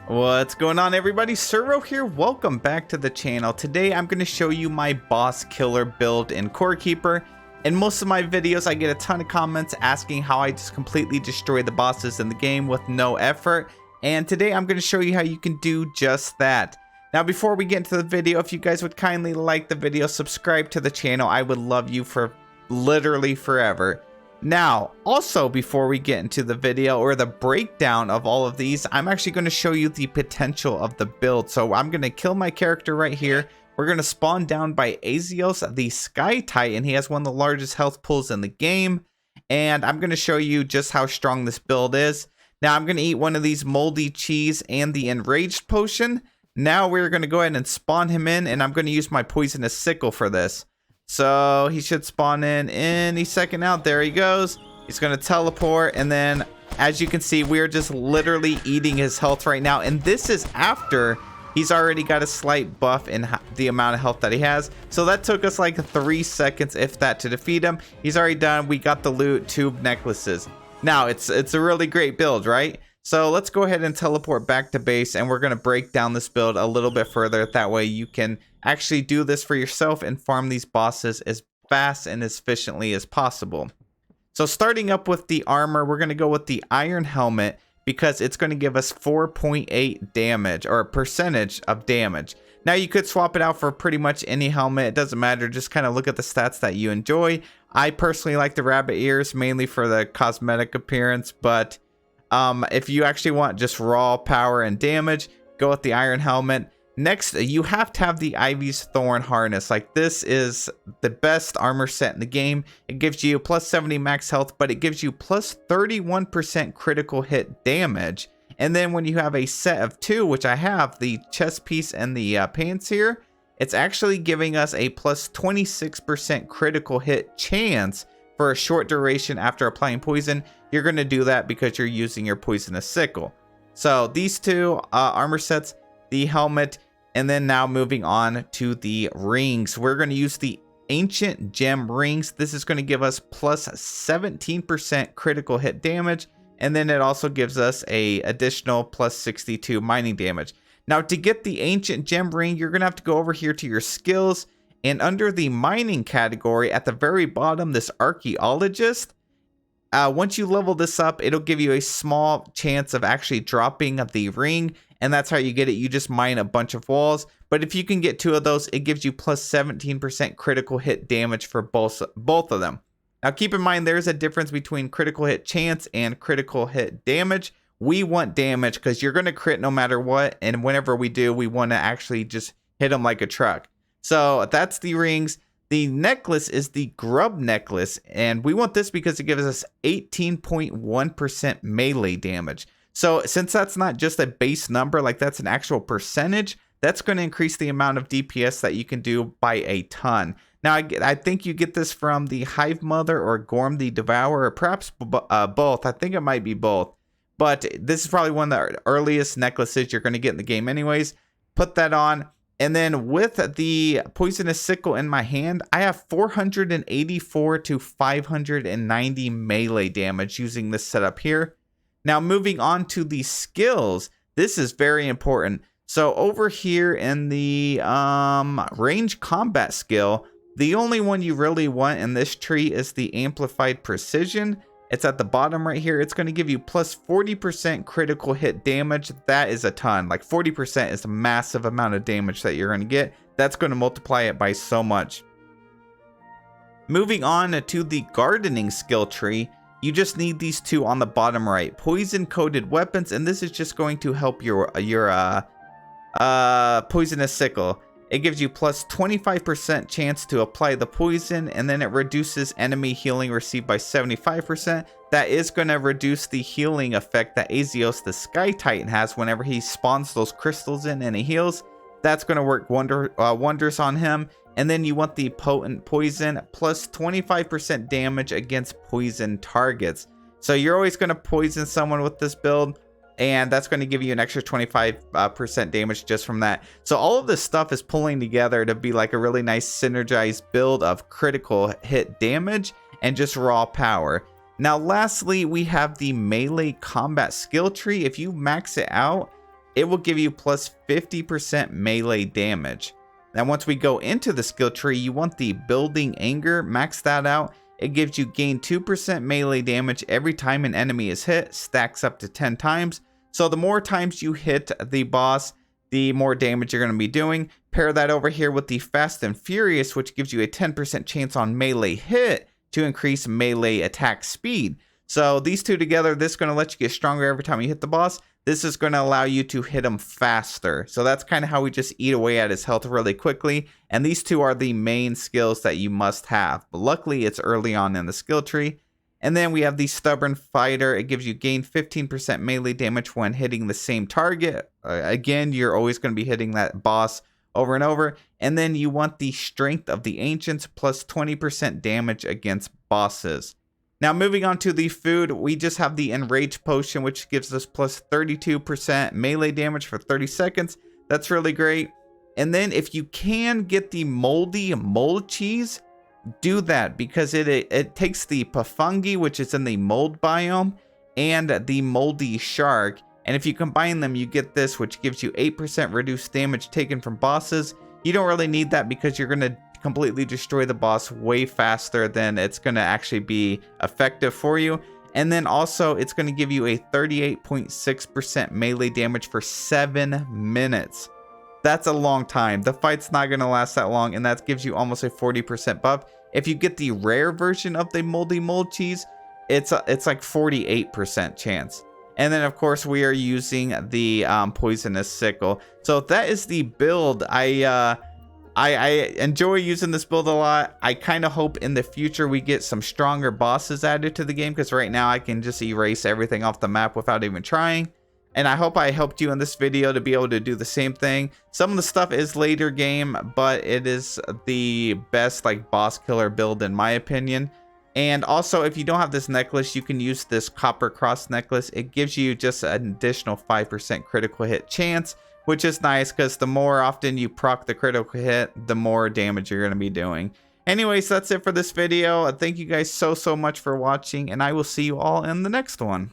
What's going on, everybody? Suro here. Welcome back to the channel. Today I'm going to show you my boss killer build in Core Keeper. In most of my videos I get a ton of comments asking how I just completely destroy the bosses in the game with no effort, and today I'm going to show you how you can do just that. Now before we get into the video, if you guys would kindly like the video, subscribe to the channel, I would love you for literally forever. Now, also before we get into the video or the breakdown of all of these, I'm actually going to show you the potential of the build. So I'm going to kill my character right here. We're going to spawn down by Azios, the Sky Titan. He has one of the largest health pools in the game. And I'm going to show you just how strong this build is. Now I'm going to eat one of these moldy cheese and the enraged potion. Now we're going to go ahead and spawn him in, and I'm going to use my poisonous sickle for this. So he should spawn in any second now. There he goes. He's going to teleport. And then as you can see, we're just literally eating his health right now. And this is after he's already got a slight buff in the amount of health that he has. So that took us like 3 seconds, if that, to defeat him. He's already done. We got the loot, 2 necklaces. Now it's a really great build, right? So let's go ahead and teleport back to base, and we're going to break down this build a little bit further. That way you can actually do this for yourself and farm these bosses as fast and as efficiently as possible. So starting up with the armor, we're going to go with the iron helmet because it's going to give us 4.8 damage, or a percentage of damage. Now you could swap it out for pretty much any helmet. It doesn't matter. Just kind of look at the stats that you enjoy. I personally like the rabbit ears mainly for the cosmetic appearance, but if you actually want just raw power and damage, go with the iron helmet. Next, you have to have the Ivy's Thorn harness. Like, this is the best armor set in the game. It gives you plus 70 max health, but it gives you plus 31% critical hit damage. And then when you have a set of 2, which I have, the chest piece and the pants here, it's actually giving us a plus 26% critical hit chance for a short duration after applying poison. You're going to do that because you're using your poisonous sickle. So these 2 armor sets, the helmet, and then now moving on to the rings. We're going to use the ancient gem rings. This is going to give us plus 17% critical hit damage, and then it also gives us a additional plus 62 mining damage. Now to get the ancient gem ring, you're going to have to go over here to your skills, and under the mining category at the very bottom, this archaeologist, once you level this up, it'll give you a small chance of actually dropping the ring, and that's how you get it. You just mine a bunch of walls, but if you can get 2 of those, it gives you plus 17% critical hit damage for both of them. Now keep in mind, there's a difference between critical hit chance and critical hit damage. We want damage because you're going to crit no matter what, and whenever we do, we want to actually just hit them like a truck. So that's the rings. The necklace is the grub necklace, and we want this because it gives us 18.1% melee damage. So since that's not just a base number, like that's an actual percentage, that's going to increase the amount of DPS that you can do by a ton. Now I think you get this from the Hive Mother or Gorm the Devourer, or perhaps both. I think it might be both. But this is probably one of the earliest necklaces you're going to get in the game anyways. Put that on. And then with the poisonous sickle in my hand, I have 484 to 590 melee damage using this setup here. Now moving on to the skills, this is very important. So over here in the range combat skill, the only one you really want in this tree is the amplified precision. It's at the bottom right here. It's going to give you plus 40% critical hit damage. That is a ton. Like 40% is a massive amount of damage that you're going to get. That's going to multiply it by so much. Moving on to the gardening skill tree, you just need these 2 on the bottom right. Poison coated weapons, and this is just going to help your poisonous sickle. It gives you plus 25% chance to apply the poison, and then it reduces enemy healing received by 75%. That is going to reduce the healing effect that Azios the Sky Titan has whenever he spawns those crystals in and he heals. That's going to work wonders on him. And then you want the potent poison, plus 25% damage against poison targets. So you're always going to poison someone with this build, and that's going to give you an extra 25% damage just from that. So all of this stuff is pulling together to be like a really nice synergized build of critical hit damage and just raw power. Now lastly, we have the melee combat skill tree. If you max it out, it will give you plus 50% melee damage. Now once we go into the skill tree, you want the building anger, max that out. It gives you gain 2% melee damage every time an enemy is hit, stacks up to 10 times. So the more times you hit the boss, the more damage you're going to be doing. Pair that over here with the Fast and Furious, which gives you a 10% chance on melee hit to increase melee attack speed. So these two together, this is going to let you get stronger every time you hit the boss. This is going to allow you to hit him faster. So that's kind of how we just eat away at his health really quickly. And these two are the main skills that you must have. But luckily, it's early on in the skill tree. And then we have the Stubborn Fighter. It gives you gain 15% melee damage when hitting the same target. Again, you're always going to be hitting that boss over and over. And then you want the Strength of the Ancients plus 20% damage against bosses. Now moving on to the food, we just have the Enrage Potion, which gives us plus 32% melee damage for 30 seconds. That's really great. And then if you can get the Moldy Mold Cheese, do that because it takes the Pafungi, which is in the mold biome, and the Moldy Shark. And if you combine them, you get this, which gives you 8% reduced damage taken from bosses. You don't really need that because you're going to completely destroy the boss way faster than it's going to actually be effective for you. And then also it's going to give you a 38.6% melee damage for 7 minutes. That's a long time. The fight's not going to last that long, and that gives you almost a 40% buff. If you get the rare version of the Moldy Mold Cheese, it's like 48% chance. And then of course we are using the Poisonous Sickle. So that is the build. I enjoy using this build a lot. I kind of hope in the future we get some stronger bosses added to the game, because right now I can just erase everything off the map without even trying. And I hope I helped you in this video to be able to do the same thing. Some of the stuff is later game, but it is the best like boss killer build in my opinion. And also, if you don't have this necklace, you can use this Copper Cross necklace. It gives you just an additional 5% critical hit chance, which is nice because the more often you proc the critical hit, the more damage you're going to be doing. Anyways, that's it for this video. Thank you guys so much for watching, and I will see you all in the next one.